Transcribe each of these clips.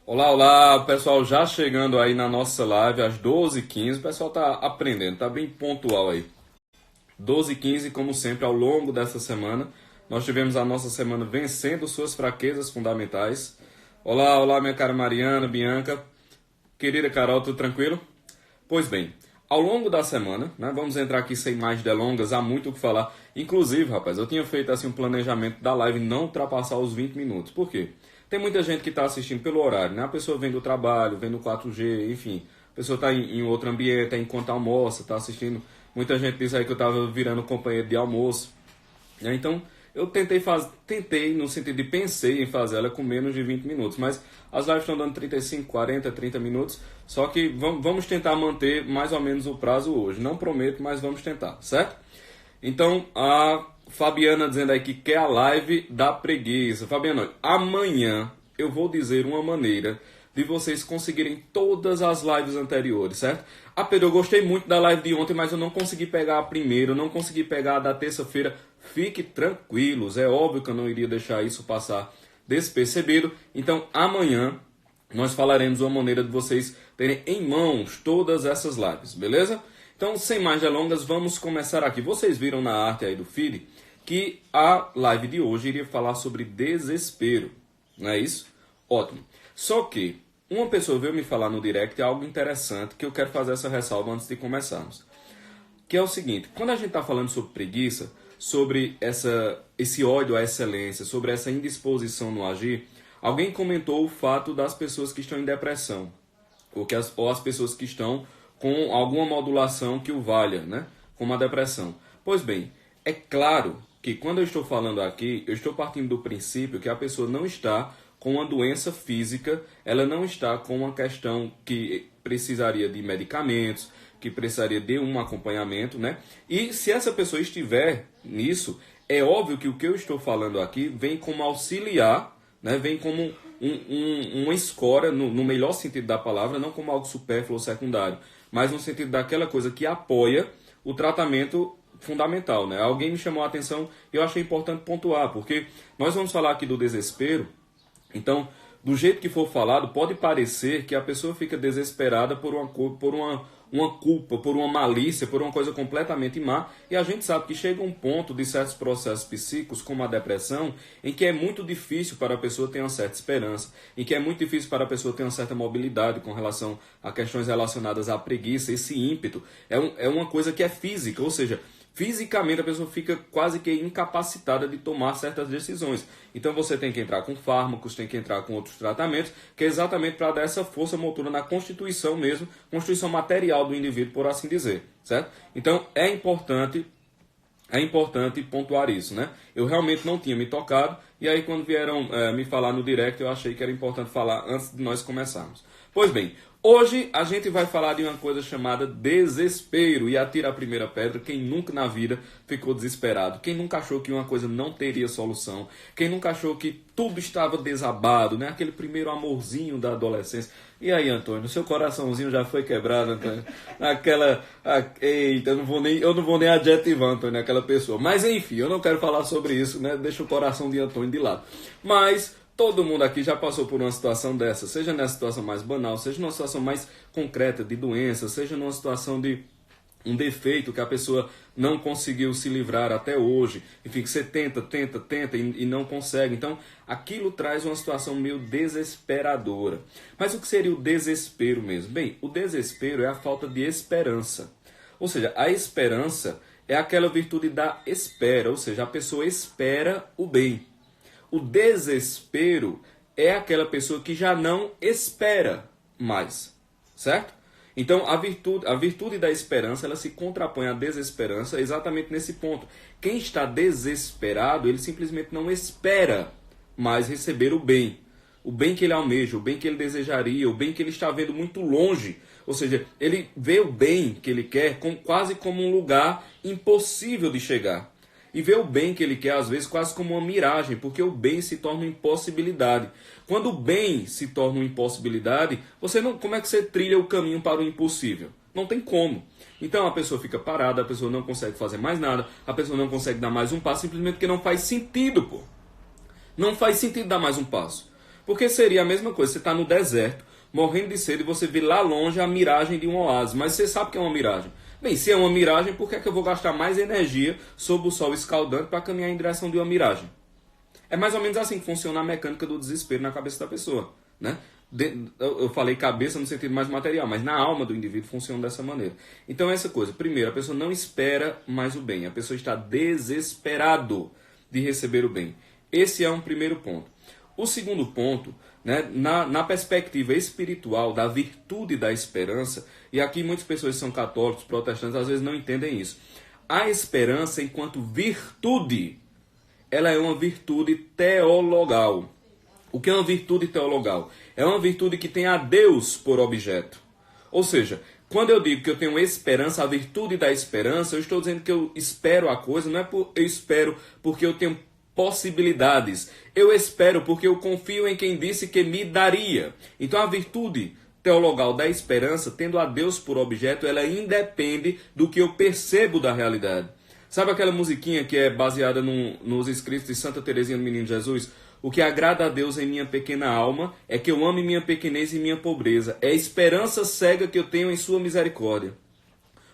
Olá, olá, pessoal, já chegando aí na nossa live às 12h15, o pessoal tá aprendendo, tá bem pontual aí. 12h15, como sempre, ao longo dessa semana, nós tivemos a nossa semana vencendo suas fraquezas fundamentais. Olá, olá, minha cara Mariana, Bianca, querida Carol, tudo tranquilo? Pois bem, ao longo da semana, né, vamos entrar aqui sem mais delongas, há muito o que falar. Inclusive, rapaz, eu tinha feito assim um planejamento da live não ultrapassar os 20 minutos. Por quê? Tem muita gente que está assistindo pelo horário, né? A pessoa vem do trabalho, vem no 4G, enfim. A pessoa está em outro ambiente, enquanto almoça, está assistindo. Muita gente diz aí que eu estava virando companheiro de almoço, né? Então, eu tentei no sentido de pensei em fazer ela com menos de 20 minutos, mas as lives estão dando 35, 40, 30 minutos, só que vamos tentar manter mais ou menos o prazo hoje. Não prometo, mas vamos tentar, certo? Então, a Fabiana dizendo aí que quer a live da preguiça. Fabiana, amanhã eu vou dizer uma maneira de vocês conseguirem todas as lives anteriores, certo? Ah, Pedro, eu gostei muito da live de ontem, mas eu não consegui pegar a primeira, eu não consegui pegar a da terça-feira. Fique tranquilos, é óbvio que eu não iria deixar isso passar despercebido. Então, amanhã nós falaremos uma maneira de vocês terem em mãos todas essas lives, beleza? Então, sem mais delongas, vamos começar aqui. Vocês viram na arte aí do feed que a live de hoje iria falar sobre desespero, não é isso? Ótimo. Só que uma pessoa veio me falar no direct algo interessante que eu quero fazer essa ressalva antes de começarmos. Que é o seguinte, quando a gente está falando sobre preguiça, sobre esse ódio à excelência, sobre essa indisposição no agir, alguém comentou o fato das pessoas que estão em depressão, ou as pessoas que estão com alguma modulação que o valha, né? Como a depressão. Pois bem, é claro que quando eu estou falando aqui, eu estou partindo do princípio que a pessoa não está com uma doença física, ela não está com uma questão que precisaria de medicamentos, que precisaria de um acompanhamento, né? E se essa pessoa estiver nisso, é óbvio que o que eu estou falando aqui vem como auxiliar, né? Vem como uma escória, no melhor sentido da palavra, não como algo supérfluo ou secundário, mas no sentido daquela coisa que apoia o tratamento fundamental, né? Alguém me chamou a atenção e eu achei importante pontuar, porque nós vamos falar aqui do desespero. Então, do jeito que for falado, pode parecer que a pessoa fica desesperada por uma culpa, por uma malícia, por uma coisa completamente má. E a gente sabe que chega um ponto de certos processos psíquicos, como a depressão, em que é muito difícil para a pessoa ter uma certa esperança, em que é muito difícil para a pessoa ter uma certa mobilidade com relação a questões relacionadas à preguiça. Esse ímpeto é uma coisa que é física, ou seja, fisicamente a pessoa fica quase que incapacitada de tomar certas decisões. Então você tem que entrar com fármacos, tem que entrar com outros tratamentos, que é exatamente para dar essa força motora na constituição mesmo, constituição material do indivíduo, por assim dizer, certo? Então é importante pontuar isso, né? Eu realmente não tinha me tocado, e aí quando vieram me falar no direct, eu achei que era importante falar antes de nós começarmos. Pois bem, hoje a gente vai falar de uma coisa chamada desespero, e atira a primeira pedra quem nunca na vida ficou desesperado, quem nunca achou que uma coisa não teria solução, quem nunca achou que tudo estava desabado, né? Aquele primeiro amorzinho da adolescência. E aí, Antônio, seu coraçãozinho já foi quebrado, Antônio? Eita, eu não vou nem adjetivar, Antônio, aquela pessoa. Mas enfim, eu não quero falar sobre isso, né? Deixa o coração de Antônio de lado. Mas todo mundo aqui já passou por uma situação dessa, seja nessa situação mais banal, seja numa situação mais concreta de doença, seja numa situação de um defeito que a pessoa não conseguiu se livrar até hoje. Enfim, que você tenta e não consegue. Então, aquilo traz uma situação meio desesperadora. Mas o que seria o desespero mesmo? Bem, o desespero é a falta de esperança. Ou seja, a esperança é aquela virtude da espera, ou seja, a pessoa espera o bem. O desespero é aquela pessoa que já não espera mais, certo? Então, a virtude da esperança, ela se contrapõe à desesperança exatamente nesse ponto. Quem está desesperado, ele simplesmente não espera mais receber o bem que ele almeja, o bem que ele desejaria, o bem que ele está vendo muito longe. Ou seja, ele vê o bem que ele quer quase como um lugar impossível de chegar. E vê o bem que ele quer, às vezes, quase como uma miragem, porque o bem se torna uma impossibilidade. Quando o bem se torna uma impossibilidade, como é que você trilha o caminho para o impossível? Não tem como. Então a pessoa fica parada, a pessoa não consegue fazer mais nada, a pessoa não consegue dar mais um passo, simplesmente porque não faz sentido, pô. Não faz sentido dar mais um passo. Porque seria a mesma coisa, você está no deserto, morrendo de sede, e você vê lá longe a miragem de um oásis, mas você sabe que é uma miragem. Bem, se é uma miragem, por que é que eu vou gastar mais energia sob o sol escaldante para caminhar em direção de uma miragem? É mais ou menos assim que funciona a mecânica do desespero na cabeça da pessoa, né? Eu falei cabeça no sentido mais material, mas na alma do indivíduo funciona dessa maneira. Então essa coisa, primeiro, a pessoa não espera mais o bem, a pessoa está desesperado de receber o bem. Esse é um primeiro ponto. O segundo ponto, né, na perspectiva espiritual da virtude da esperança, e aqui muitas pessoas que são católicos, protestantes, às vezes não entendem isso. A esperança enquanto virtude, ela é uma virtude teologal. O que é uma virtude teologal? É uma virtude que tem a Deus por objeto. Ou seja, quando eu digo que eu tenho esperança, a virtude da esperança, eu estou dizendo que eu espero a coisa, não é eu espero porque eu tenho possibilidades. Eu espero porque eu confio em quem disse que me daria. Então a virtude teologal da esperança, tendo a Deus por objeto, ela independe do que eu percebo da realidade. Sabe aquela musiquinha que é baseada nos escritos de Santa Teresinha do Menino Jesus? O que agrada a Deus em minha pequena alma é que eu ame minha pequenez e minha pobreza. É a esperança cega que eu tenho em sua misericórdia.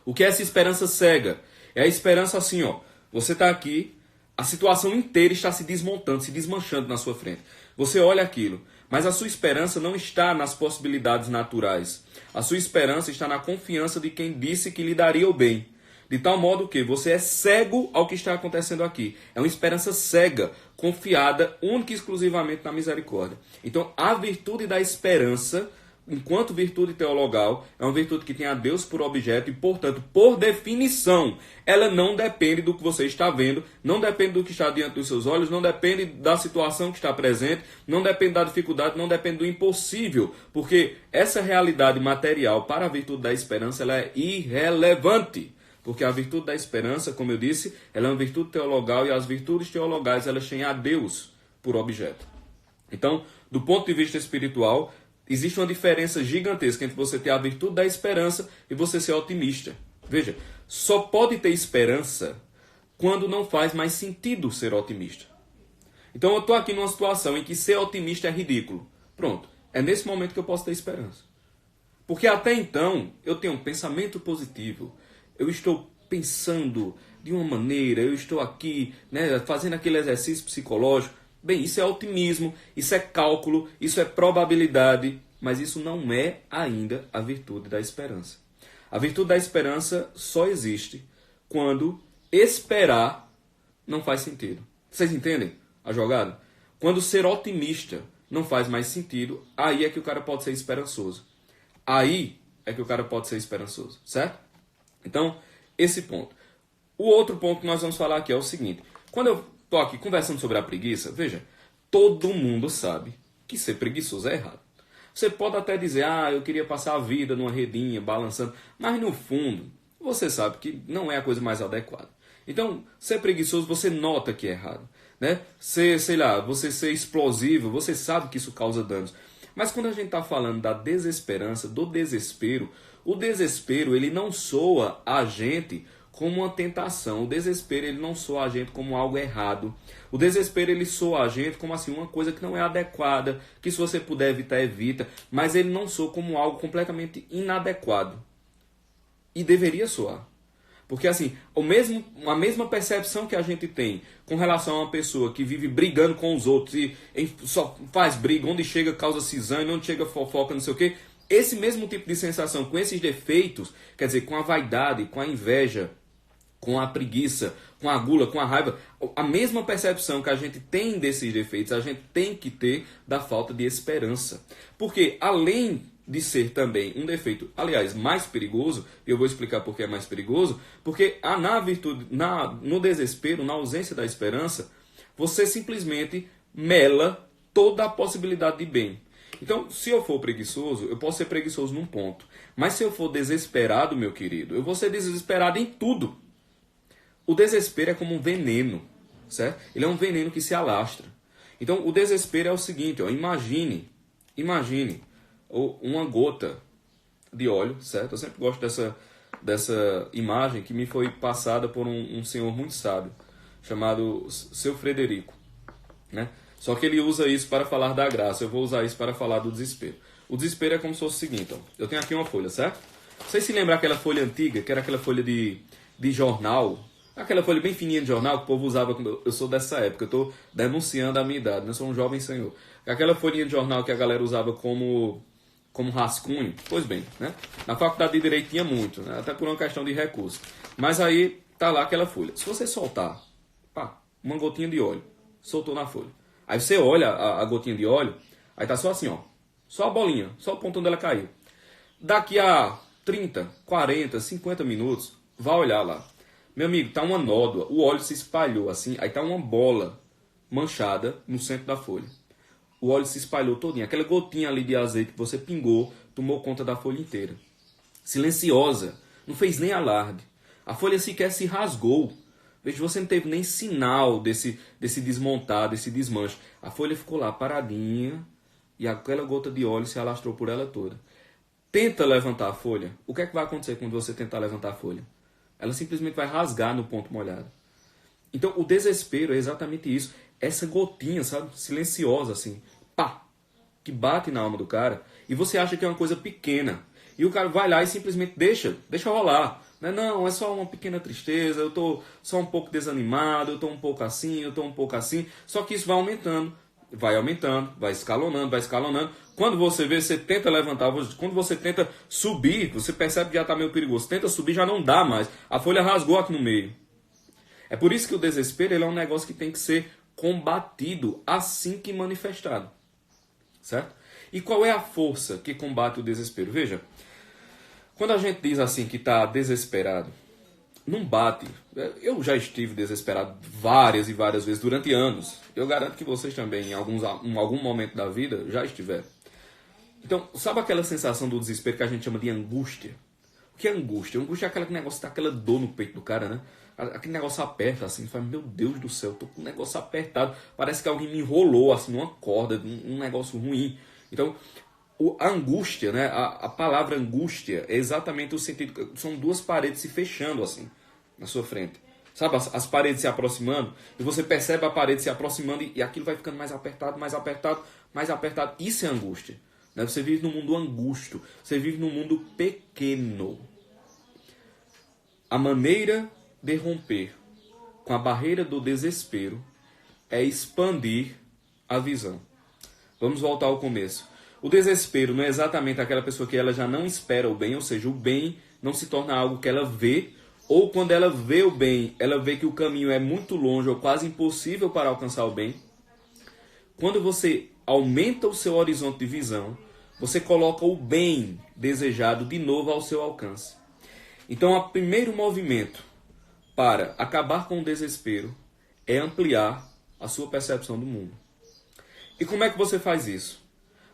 O que é essa esperança cega? É a esperança assim, ó. Você está aqui, a situação inteira está se desmontando, se desmanchando na sua frente. Você olha aquilo, mas a sua esperança não está nas possibilidades naturais. A sua esperança está na confiança de quem disse que lhe daria o bem. De tal modo que você é cego ao que está acontecendo aqui. É uma esperança cega, confiada única e exclusivamente na misericórdia. Então, a virtude da esperança, enquanto virtude teologal, é uma virtude que tem a Deus por objeto e, portanto, por definição, ela não depende do que você está vendo, não depende do que está diante dos seus olhos, não depende da situação que está presente, não depende da dificuldade, não depende do impossível, porque essa realidade material para a virtude da esperança ela é irrelevante. Porque a virtude da esperança, como eu disse, ela é uma virtude teologal e as virtudes teologais elas têm a Deus por objeto. Então, do ponto de vista espiritual, existe uma diferença gigantesca entre você ter a virtude da esperança e você ser otimista. Veja, só pode ter esperança quando não faz mais sentido ser otimista. Então eu estou aqui numa situação em que ser otimista é ridículo. Pronto, é nesse momento que eu posso ter esperança. Porque até então eu tenho um pensamento positivo. Eu estou pensando de uma maneira, eu estou aqui, né, fazendo aquele exercício psicológico. Bem, isso é otimismo, isso é cálculo, isso é probabilidade, mas isso não é ainda a virtude da esperança. A virtude da esperança só existe quando esperar não faz sentido. Vocês entendem a jogada? Quando ser otimista não faz mais sentido, aí é que o cara pode ser esperançoso. Aí é que o cara pode ser esperançoso, certo? Então, esse ponto. O outro ponto que nós vamos falar aqui é o seguinte. Quando eu estou aqui conversando sobre a preguiça, veja, todo mundo sabe que ser preguiçoso é errado. Você pode até dizer, eu queria passar a vida numa redinha, balançando, mas no fundo, você sabe que não é a coisa mais adequada. Então, ser preguiçoso, você nota que é errado. Né? Você ser explosivo, você sabe que isso causa danos. Mas quando a gente está falando da desesperança, do desespero, o desespero ele não soa a gente como uma tentação. O desespero ele não soa a gente como algo errado. O desespero ele soa a gente como assim uma coisa que não é adequada, que se você puder evitar, evita. Mas ele não soa como algo completamente inadequado. E deveria soar. Porque assim, a mesma percepção que a gente tem com relação a uma pessoa que vive brigando com os outros e só faz briga, onde chega causa cisão, onde chega fofoca, não sei o quê. Esse mesmo tipo de sensação, com esses defeitos, quer dizer, com a vaidade, com a inveja, com a preguiça, com a gula, com a raiva, a mesma percepção que a gente tem desses defeitos, a gente tem que ter da falta de esperança. Porque além de ser também um defeito, aliás, mais perigoso, e eu vou explicar por que é mais perigoso, porque no desespero, na ausência da esperança, você simplesmente mela toda a possibilidade de bem. Então, se eu for preguiçoso, eu posso ser preguiçoso num ponto. Mas se eu for desesperado, meu querido, eu vou ser desesperado em tudo. O desespero é como um veneno, certo? Ele é um veneno que se alastra. Então, o desespero é o seguinte, ó, imagine uma gota de óleo, certo? Eu sempre gosto dessa imagem que me foi passada por um senhor muito sábio, chamado Seu Frederico, né? Só que ele usa isso para falar da graça. Eu vou usar isso para falar do desespero. O desespero é como se fosse o seguinte, ó. Eu tenho aqui uma folha, certo? Vocês se lembram aquela folha antiga, que era aquela folha de jornal? Aquela folha bem fininha de jornal que o povo usava quando eu sou dessa época. Eu estou denunciando a minha idade, né? Eu sou um jovem senhor. Aquela folhinha de jornal que a galera usava como rascunho. Pois bem, né? Na faculdade de Direito tinha muito, né? Até por uma questão de recurso. Mas aí tá lá aquela folha. Se você soltar, pá, uma gotinha de óleo, soltou na folha. Aí você olha a gotinha de óleo, aí tá só assim, ó. Só a bolinha, só o ponto onde ela caiu. Daqui a 30, 40, 50 minutos, vá olhar lá. Meu amigo, tá uma nódoa, o óleo se espalhou assim, aí tá uma bola manchada no centro da folha. O óleo se espalhou todinho, aquela gotinha ali de azeite que você pingou, tomou conta da folha inteira. Silenciosa, não fez nem alarde. A folha sequer se rasgou. Veja, você não teve nem sinal desse desmontar, desse desmanche. A folha ficou lá paradinha e aquela gota de óleo se alastrou por ela toda. Tenta levantar a folha. O que é que vai acontecer quando você tentar levantar a folha? Ela simplesmente vai rasgar no ponto molhado. Então, o desespero é exatamente isso. Essa gotinha, sabe? Silenciosa, assim. Pá! Que bate na alma do cara. E você acha que é uma coisa pequena. E o cara vai lá e simplesmente deixa rolar. Não, é só uma pequena tristeza. Eu tô só um pouco desanimado. Eu tô um pouco assim, eu tô um pouco assim. Só que isso vai aumentando. Vai aumentando, vai escalonando, vai escalonando. Quando você vê, você tenta levantar, quando você tenta subir, você percebe que já está meio perigoso. Tenta subir, já não dá mais. A folha rasgou aqui no meio. É por isso que o desespero ele é um negócio que tem que ser combatido assim que manifestado. Certo? E qual é a força que combate o desespero? Veja, quando a gente diz assim que está desesperado, não bate. Eu já estive desesperado várias e várias vezes durante anos. Eu garanto que vocês também, em algum momento da vida, já estiveram. Então, sabe aquela sensação do desespero que a gente chama de angústia? O que é angústia? Angústia é aquele negócio, tá aquela dor no peito do cara, né? Aquele negócio aperta assim, fala, meu Deus do céu, tô com um negócio apertado. Parece que alguém me enrolou assim numa corda, um negócio ruim. Então, a angústia, né? A palavra angústia é exatamente o sentido. São duas paredes se fechando assim na sua frente. Sabe, as paredes se aproximando, e você percebe a parede se aproximando e aquilo vai ficando mais apertado, mais apertado, mais apertado. Isso é angústia. Né? Você vive num mundo angusto, você vive num mundo pequeno. A maneira de romper com a barreira do desespero é expandir a visão. Vamos voltar ao começo. O desespero não é exatamente aquela pessoa que ela já não espera o bem, ou seja, o bem não se torna algo que ela vê, ou quando ela vê o bem, ela vê que o caminho é muito longe ou quase impossível para alcançar o bem. Quando você aumenta o seu horizonte de visão, você coloca o bem desejado de novo ao seu alcance. Então, o primeiro movimento para acabar com o desespero é ampliar a sua percepção do mundo. E como é que você faz isso?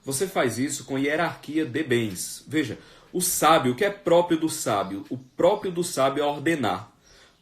Você faz isso com hierarquia de bens. Veja, o sábio, o que é próprio do sábio? O próprio do sábio é ordenar.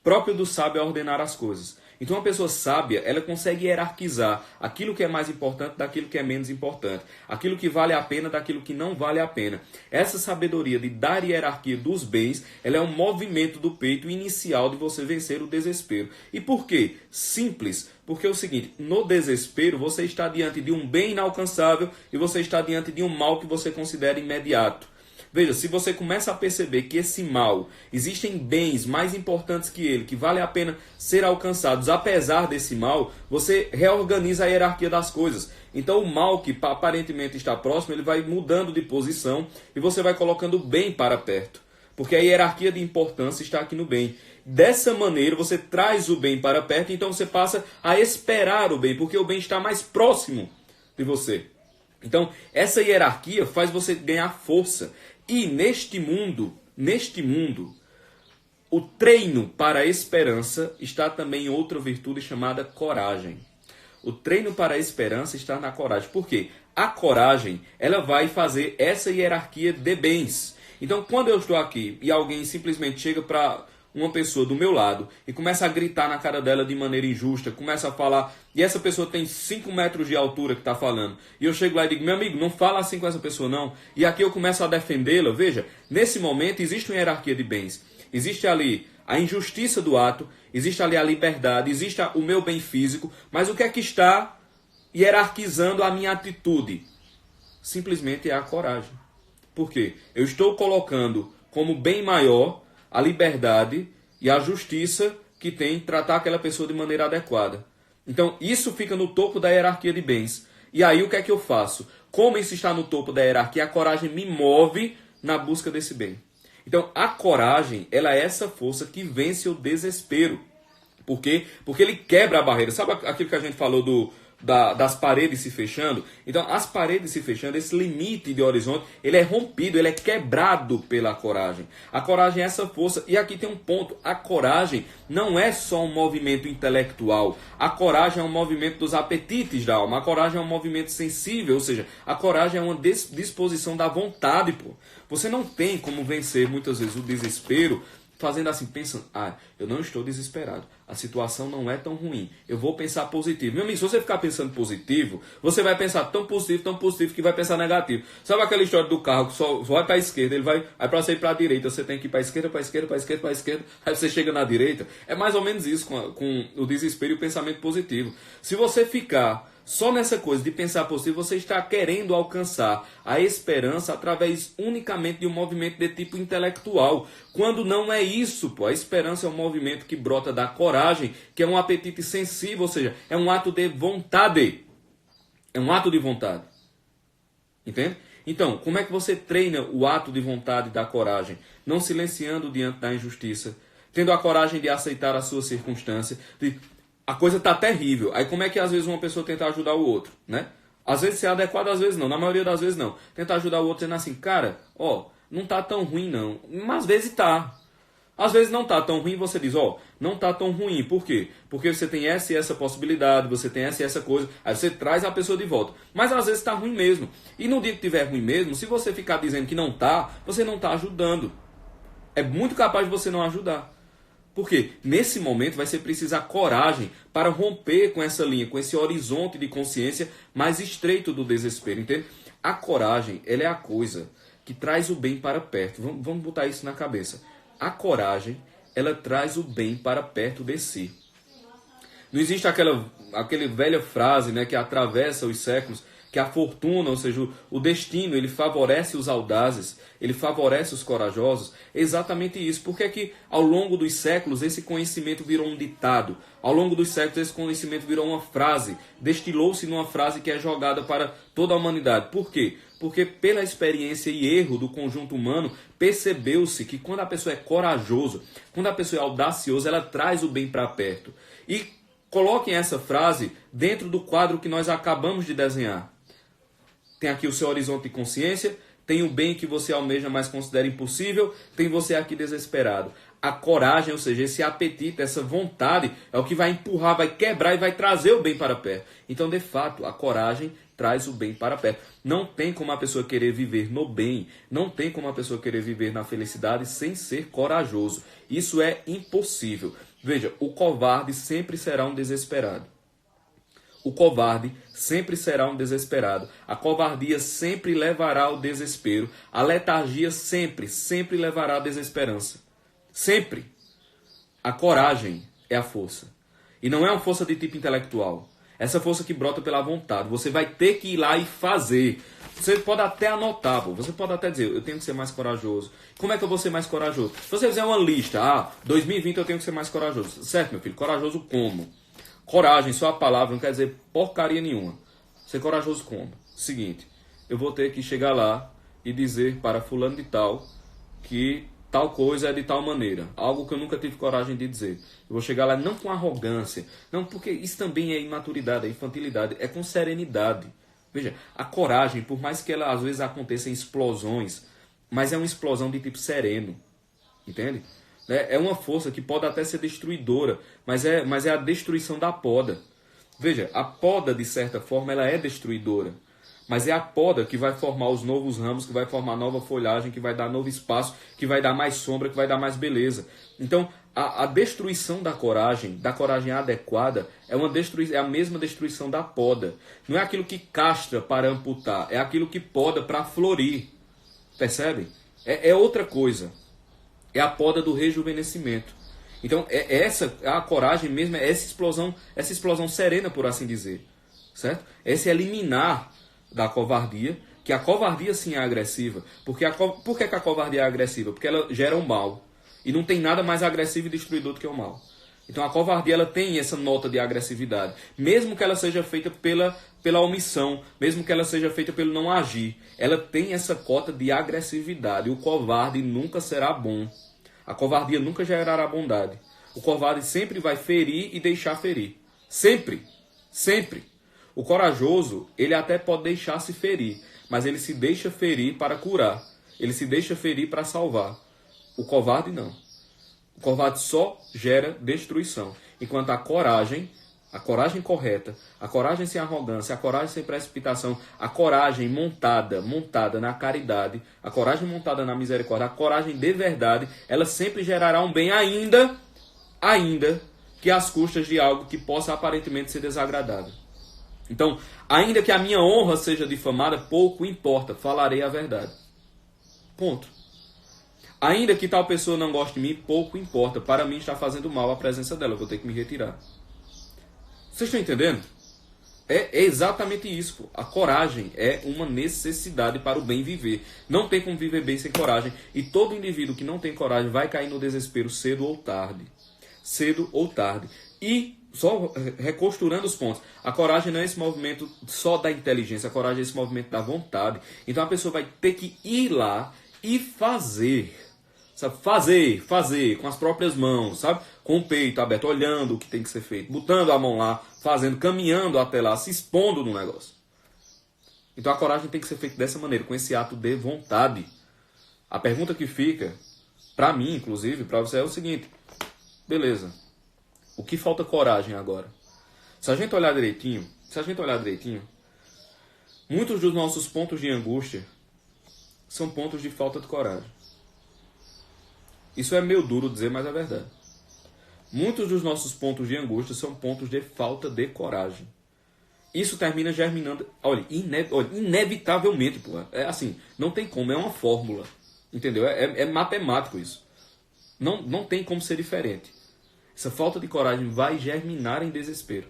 O próprio do sábio é ordenar as coisas. Então, uma pessoa sábia, ela consegue hierarquizar aquilo que é mais importante daquilo que é menos importante. Aquilo que vale a pena daquilo que não vale a pena. Essa sabedoria de dar hierarquia dos bens, ela é um movimento do peito inicial de você vencer o desespero. E por quê? Simples. Porque é o seguinte, no desespero, você está diante de um bem inalcançável e você está diante de um mal que você considera imediato. Veja, se você começa a perceber que esse mal, existem bens mais importantes que ele, que vale a pena ser alcançados, apesar desse mal, você reorganiza a hierarquia das coisas. Então o mal que aparentemente está próximo, ele vai mudando de posição e você vai colocando o bem para perto. Porque a hierarquia de importância está aqui no bem. Dessa maneira você traz o bem para perto, então você passa a esperar o bem, porque o bem está mais próximo de você. Então essa hierarquia faz você ganhar força. E neste mundo, o treino para a esperança está também em outra virtude chamada coragem. O treino para a esperança está na coragem. Por quê? A coragem, ela vai fazer essa hierarquia de bens. Então, quando eu estou aqui e alguém simplesmente chega para uma pessoa do meu lado e começa a gritar na cara dela de maneira injusta, começa a falar, e essa pessoa tem 5 metros de altura que está falando, e eu chego lá e digo, meu amigo, não fala assim com essa pessoa não, e aqui eu começo a defendê-la. Veja, nesse momento existe uma hierarquia de bens, existe ali a injustiça do ato, existe ali a liberdade, existe o meu bem físico, mas o que é que está hierarquizando a minha atitude? Simplesmente é a coragem. Por quê? Eu estou colocando como bem maior a liberdade e a justiça que tem tratar aquela pessoa de maneira adequada. Então, isso fica no topo da hierarquia de bens. E aí, o que é que eu faço? Como isso está no topo da hierarquia, a coragem me move na busca desse bem. Então, a coragem, ela é essa força que vence o desespero. Por quê? Porque ele quebra a barreira. Sabe aquilo que a gente falou das paredes se fechando? Então, as paredes se fechando, esse limite de horizonte, ele é rompido, ele é quebrado pela coragem. A coragem é essa força. E aqui tem um ponto. A coragem não é só um movimento intelectual. A coragem é um movimento dos apetites da alma. A coragem é um movimento sensível. Ou seja, a coragem é uma disposição da vontade. Pô. Você não tem como vencer, muitas vezes, o desespero fazendo assim, pensando, eu não estou desesperado, a situação não é tão ruim, eu vou pensar positivo. Meu amigo, se você ficar pensando positivo, você vai pensar tão positivo, que vai pensar negativo. Sabe aquela história do carro que só vai para a esquerda, ele vai, aí para você ir para a direita, você tem que ir para a esquerda, aí você chega na direita. É mais ou menos isso com o desespero e o pensamento positivo. Se você ficar só nessa coisa de pensar positivo, você está querendo alcançar a esperança através unicamente de um movimento de tipo intelectual. Quando não é isso, pô. A esperança é um movimento que brota da coragem, que é um apetite sensível, ou seja, é um ato de vontade. É um ato de vontade. Entende? Então, como é que você treina o ato de vontade da coragem? Não silenciando diante da injustiça, tendo a coragem de aceitar a sua circunstância, a coisa está terrível. Aí como é que às vezes uma pessoa tenta ajudar o outro, né? Às vezes é adequado, às vezes não. Na maioria das vezes não. Tenta ajudar o outro dizendo assim, cara, não tá tão ruim não. Mas às vezes tá. Às vezes não tá tão ruim, você diz, não tá tão ruim. Por quê? Porque você tem essa e essa possibilidade, você tem essa e essa coisa. Aí você traz a pessoa de volta. Mas às vezes tá ruim mesmo. E no dia que tiver ruim mesmo, se você ficar dizendo que não tá, você não tá ajudando. É muito capaz de você não ajudar. Porque nesse momento vai ser preciso a coragem para romper com essa linha, com esse horizonte de consciência mais estreito do desespero, entende? A coragem, ela é a coisa que traz o bem para perto. Vamos botar isso na cabeça. A coragem, ela traz o bem para perto de si. Não existe aquela velha frase, né, que atravessa os séculos, que a fortuna, ou seja, o destino, ele favorece os audazes, ele favorece os corajosos. É exatamente isso. Porque é que ao longo dos séculos esse conhecimento virou um ditado. Ao longo dos séculos esse conhecimento virou uma frase. Destilou-se numa frase que é jogada para toda a humanidade. Por quê? Porque pela experiência e erro do conjunto humano, percebeu-se que quando a pessoa é corajosa, quando a pessoa é audaciosa, ela traz o bem para perto. E coloquem essa frase dentro do quadro que nós acabamos de desenhar. Tem aqui o seu horizonte de consciência, tem o bem que você almeja, mas considera impossível, tem você aqui desesperado. A coragem, ou seja, esse apetite, essa vontade, é o que vai empurrar, vai quebrar e vai trazer o bem para perto. Então, de fato, a coragem traz o bem para perto. Não tem como a pessoa querer viver no bem, não tem como a pessoa querer viver na felicidade sem ser corajoso. Isso é impossível. Veja, o covarde sempre será um desesperado. O covarde sempre será um desesperado. A covardia sempre levará ao desespero. A letargia sempre levará à desesperança. Sempre. A coragem é a força. E não é uma força de tipo intelectual. Essa força que brota pela vontade. Você vai ter que ir lá e fazer. Você pode até anotar, você pode até dizer, eu tenho que ser mais corajoso. Como é que eu vou ser mais corajoso? Se você fizer uma lista, 2020 eu tenho que ser mais corajoso. Certo, meu filho? Corajoso como? Coragem, só a palavra, não quer dizer porcaria nenhuma. Ser corajoso como? Seguinte, eu vou ter que chegar lá e dizer para fulano de tal que tal coisa é de tal maneira. Algo que eu nunca tive coragem de dizer. Eu vou chegar lá não com arrogância, não, porque isso também é imaturidade, é infantilidade, é com serenidade. Veja, a coragem, por mais que ela às vezes aconteça em explosões, mas é uma explosão de tipo sereno. Entende? É uma força que pode até ser destruidora, mas é a destruição da poda. Veja, a poda, de certa forma, ela é destruidora. Mas é a poda que vai formar os novos ramos, que vai formar nova folhagem, que vai dar novo espaço, que vai dar mais sombra, que vai dar mais beleza. Então, a destruição da coragem adequada, é a mesma destruição da poda. Não é aquilo que castra para amputar, é aquilo que poda para florir. Percebe? É outra coisa. É a poda do rejuvenescimento. Então, a coragem mesmo, é essa explosão serena, por assim dizer. certo? Esse eliminar da covardia, que a covardia sim é agressiva. Por que a covardia é agressiva? Porque ela gera um mal. E não tem nada mais agressivo e destruidor do que o mal. Então a covardia ela tem essa nota de agressividade. Mesmo que ela seja feita pela omissão, mesmo que ela seja feita pelo não agir, ela tem essa cota de agressividade. O covarde nunca será bom. A covardia nunca gerará bondade. O covarde sempre vai ferir e deixar ferir. Sempre. Sempre. O corajoso, ele até pode deixar se ferir, mas ele se deixa ferir para curar. Ele se deixa ferir para salvar. O covarde não. O covarde só gera destruição. Enquanto a coragem correta, a coragem sem arrogância, a coragem sem precipitação, a coragem montada na caridade, a coragem montada na misericórdia, a coragem de verdade, ela sempre gerará um bem ainda que às custas de algo que possa aparentemente ser desagradável. Então, ainda que a minha honra seja difamada, pouco importa, falarei a verdade. Ponto. Ainda que tal pessoa não goste de mim, pouco importa. Para mim está fazendo mal a presença dela, eu vou ter que me retirar. Vocês estão entendendo? É exatamente isso. Pô. A coragem é uma necessidade para o bem viver. Não tem como viver bem sem coragem. E todo indivíduo que não tem coragem vai cair no desespero cedo ou tarde. Cedo ou tarde. E, só recosturando os pontos, a coragem não é esse movimento só da inteligência, a coragem é esse movimento da vontade. Então a pessoa vai ter que ir lá e fazer. Sabe? Fazer com as próprias mãos, sabe? Com o peito aberto, olhando o que tem que ser feito, botando a mão lá, fazendo, caminhando até lá, se expondo no negócio. Então a coragem tem que ser feita dessa maneira, com esse ato de vontade. A pergunta que fica, para mim, inclusive, para você é o seguinte: beleza, o que falta coragem agora? Se a gente olhar direitinho, muitos dos nossos pontos de angústia são pontos de falta de coragem. Isso é meio duro dizer, mas é verdade. Muitos dos nossos pontos de angústia são pontos de falta de coragem. Isso termina germinando, inevitavelmente, pô. É assim, não tem como, é uma fórmula. Entendeu? É matemático isso. Não tem como ser diferente. Essa falta de coragem vai germinar em desespero.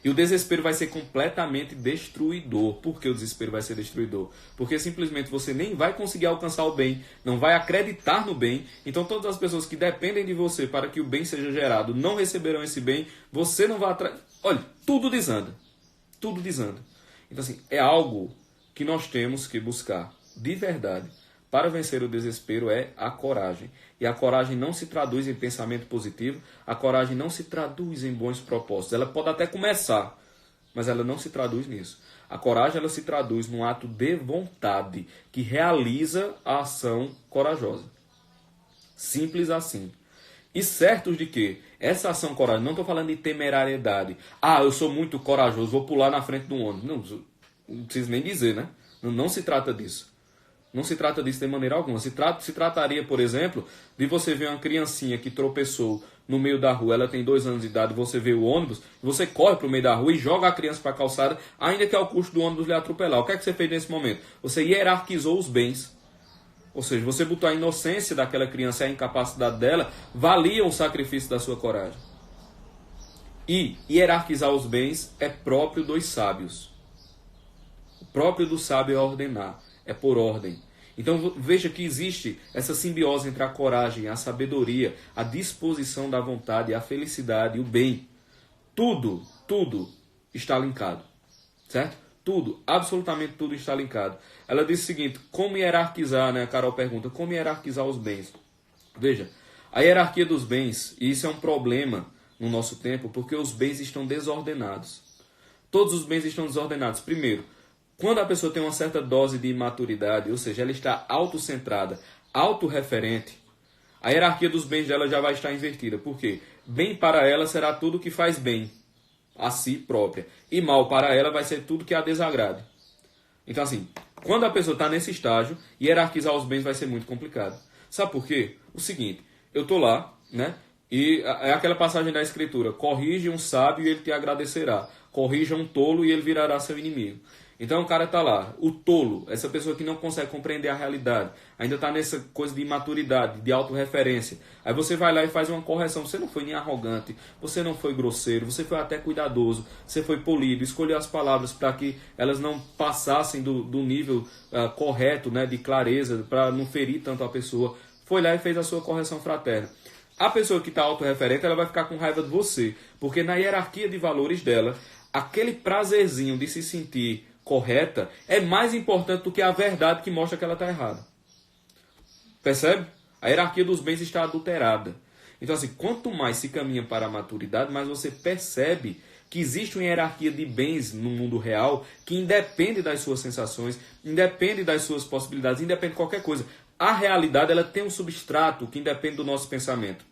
E o desespero vai ser completamente destruidor. Por que o desespero vai ser destruidor? Porque simplesmente você nem vai conseguir alcançar o bem, não vai acreditar no bem. Então todas as pessoas que dependem de você para que o bem seja gerado não receberão esse bem, você não vai atrás. Olha, tudo desanda. Tudo desanda. Então assim, é algo que nós temos que buscar de verdade. Para vencer o desespero é a coragem. E a coragem não se traduz em pensamento positivo, a coragem não se traduz em bons propósitos. Ela pode até começar, mas ela não se traduz nisso. A coragem ela se traduz num ato de vontade que realiza a ação corajosa. Simples assim. E certos de que essa ação corajosa, não estou falando de temerariedade. Ah, eu sou muito corajoso, vou pular na frente do ônibus. Não preciso nem dizer, né? Não se trata disso. Não se trata disso de maneira alguma. Se trataria, por exemplo, de você ver uma criancinha que tropeçou no meio da rua, ela tem 2 anos de idade, você vê o ônibus, você corre para o meio da rua e joga a criança para a calçada, ainda que ao custo do ônibus lhe atropelar. O que é que você fez nesse momento? Você hierarquizou os bens. Ou seja, você botou a inocência daquela criança e a incapacidade dela, valia o sacrifício da sua coragem. E hierarquizar os bens é próprio dos sábios. O próprio do sábio é ordenar, é por ordem. Então veja que existe essa simbiose entre a coragem, a sabedoria, a disposição da vontade, a felicidade e o bem. Tudo está linkado. Certo? Tudo, absolutamente tudo está linkado. Ela diz o seguinte: como hierarquizar, né? A Carol pergunta, como hierarquizar os bens? Veja, a hierarquia dos bens, e isso é um problema no nosso tempo, porque os bens estão desordenados. Todos os bens estão desordenados. Primeiro, quando a pessoa tem uma certa dose de imaturidade, ou seja, ela está autocentrada, autorreferente, a hierarquia dos bens dela já vai estar invertida. Por quê? Bem para ela será tudo que faz bem a si própria. E mal para ela vai ser tudo que a desagrade. Então assim, quando a pessoa está nesse estágio, hierarquizar os bens vai ser muito complicado. Sabe por quê? O seguinte, eu estou lá, né? E é aquela passagem da escritura: corrige um sábio e ele te agradecerá. Corrija um tolo e ele virará seu inimigo. Então o cara tá lá, o tolo, essa pessoa que não consegue compreender a realidade, ainda tá nessa coisa de imaturidade, de autorreferência. Aí você vai lá e faz uma correção. Você não foi nem arrogante, você não foi grosseiro, você foi até cuidadoso, você foi polido, escolheu as palavras para que elas não passassem do nível correto, né, de clareza, para não ferir tanto a pessoa. Foi lá e fez a sua correção fraterna. A pessoa que está autorreferente, ela vai ficar com raiva de você, porque na hierarquia de valores dela, aquele prazerzinho de se sentir correta é mais importante do que a verdade que mostra que ela está errada. Percebe? A hierarquia dos bens está adulterada. Então, assim, quanto mais se caminha para a maturidade, mais você percebe que existe uma hierarquia de bens no mundo real que independe das suas sensações, independe das suas possibilidades, independe de qualquer coisa. A realidade, ela tem um substrato que independe do nosso pensamento.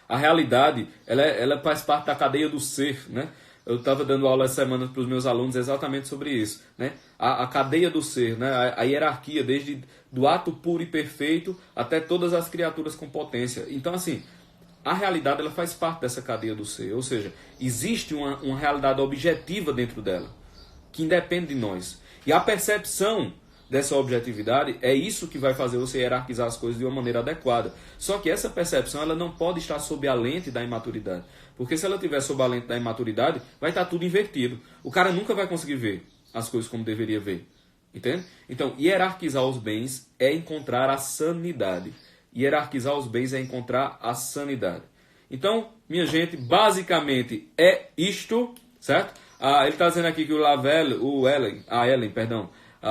A realidade, ela faz parte da cadeia do ser, né? Eu estava dando aula essa semana para os meus alunos exatamente sobre isso, né? A cadeia do ser, né? A hierarquia, desde do ato puro e perfeito até todas as criaturas com potência. Então, assim, a realidade ela faz parte dessa cadeia do ser. Ou seja, existe uma realidade objetiva dentro dela, que independe de nós. E a percepção dessa objetividade é isso que vai fazer você hierarquizar as coisas de uma maneira adequada. Só que essa percepção ela não pode estar sob a lente da imaturidade. Porque se ela estiver sob a lente da imaturidade, vai estar tudo invertido. O cara nunca vai conseguir ver as coisas como deveria ver. Entende? Então, hierarquizar os bens é encontrar a sanidade. Hierarquizar os bens é encontrar a sanidade. Então, minha gente, basicamente é isto, certo? Ele está dizendo aqui que a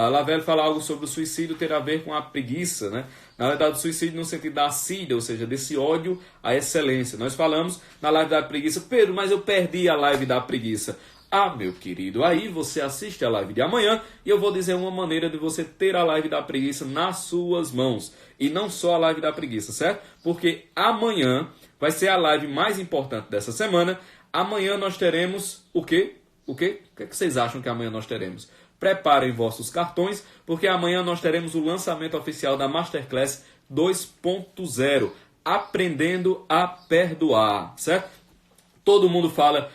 Lavelle fala algo sobre o suicídio ter a ver com a preguiça, né? Na verdade, o suicídio no sentido da assídia, ou seja, desse ódio à excelência. Nós falamos na live da preguiça, Pedro, mas eu perdi a live da preguiça. Ah, meu querido, aí você assiste a live de amanhã e eu vou dizer uma maneira de você ter a live da preguiça nas suas mãos. E não só a live da preguiça, certo? Porque amanhã vai ser a live mais importante dessa semana. Amanhã nós teremos o quê? O quê? O que é que vocês acham que amanhã nós teremos? Preparem vossos cartões, porque amanhã nós teremos o lançamento oficial da Masterclass 2.0, Aprendendo a Perdoar, certo? Todo mundo fala,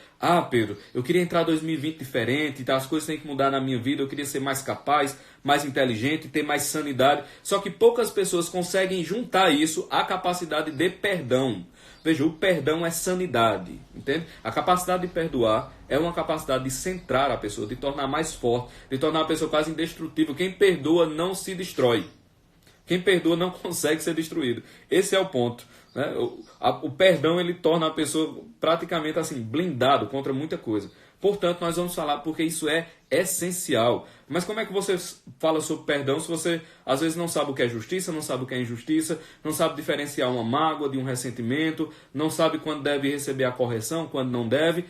Pedro, eu queria entrar 2020 diferente, tá? As coisas têm que mudar na minha vida, eu queria ser mais capaz, mais inteligente, ter mais sanidade. Só que poucas pessoas conseguem juntar isso à capacidade de perdão. Veja, o perdão é sanidade, entende? A capacidade de perdoar é uma capacidade de centrar a pessoa, de tornar mais forte, de tornar a pessoa quase indestrutível. Quem perdoa não se destrói. Quem perdoa não consegue ser destruído. Esse é o ponto, né? O perdão ele torna a pessoa praticamente assim blindado contra muita coisa. Portanto, nós vamos falar porque isso é essencial. Mas como é que você fala sobre perdão se você às vezes não sabe o que é justiça, não sabe o que é injustiça, não sabe diferenciar uma mágoa de um ressentimento, não sabe quando deve receber a correção, quando não deve?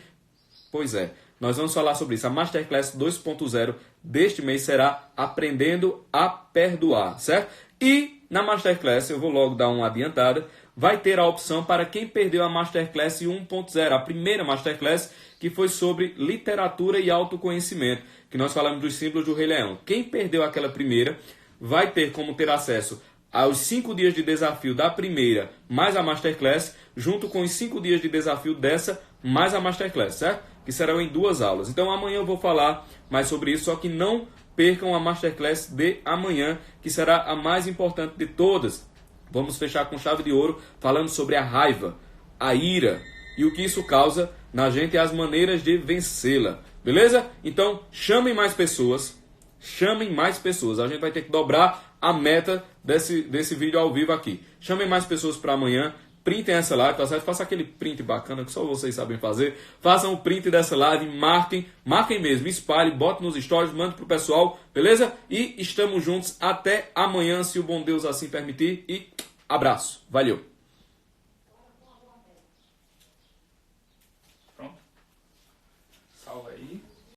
Pois é, nós vamos falar sobre isso. A Masterclass 2.0 deste mês será Aprendendo a Perdoar, certo? E na Masterclass, eu vou logo dar uma adiantada, vai ter a opção para quem perdeu a Masterclass 1.0, a primeira Masterclass, que foi sobre literatura e autoconhecimento, que nós falamos dos símbolos do Rei Leão. Quem perdeu aquela primeira vai ter como ter acesso aos 5 dias de desafio da primeira, mais a Masterclass, junto com os 5 dias de desafio dessa, mais a Masterclass, certo? Que serão em 2 aulas. Então amanhã eu vou falar mais sobre isso, só que não percam a Masterclass de amanhã, que será a mais importante de todas. Vamos fechar com chave de ouro, falando sobre a raiva, a ira e o que isso causa na gente e as maneiras de vencê-la. Beleza? Então, chamem mais pessoas. Chamem mais pessoas. A gente vai ter que dobrar a meta desse vídeo ao vivo aqui. Chamem mais pessoas para amanhã. Printem essa live, tá certo? Faça aquele print bacana que só vocês sabem fazer. Façam o print dessa live, marquem mesmo, espalhem, botem nos stories, mandem pro pessoal, beleza? E estamos juntos até amanhã, se o bom Deus assim permitir. E abraço, valeu!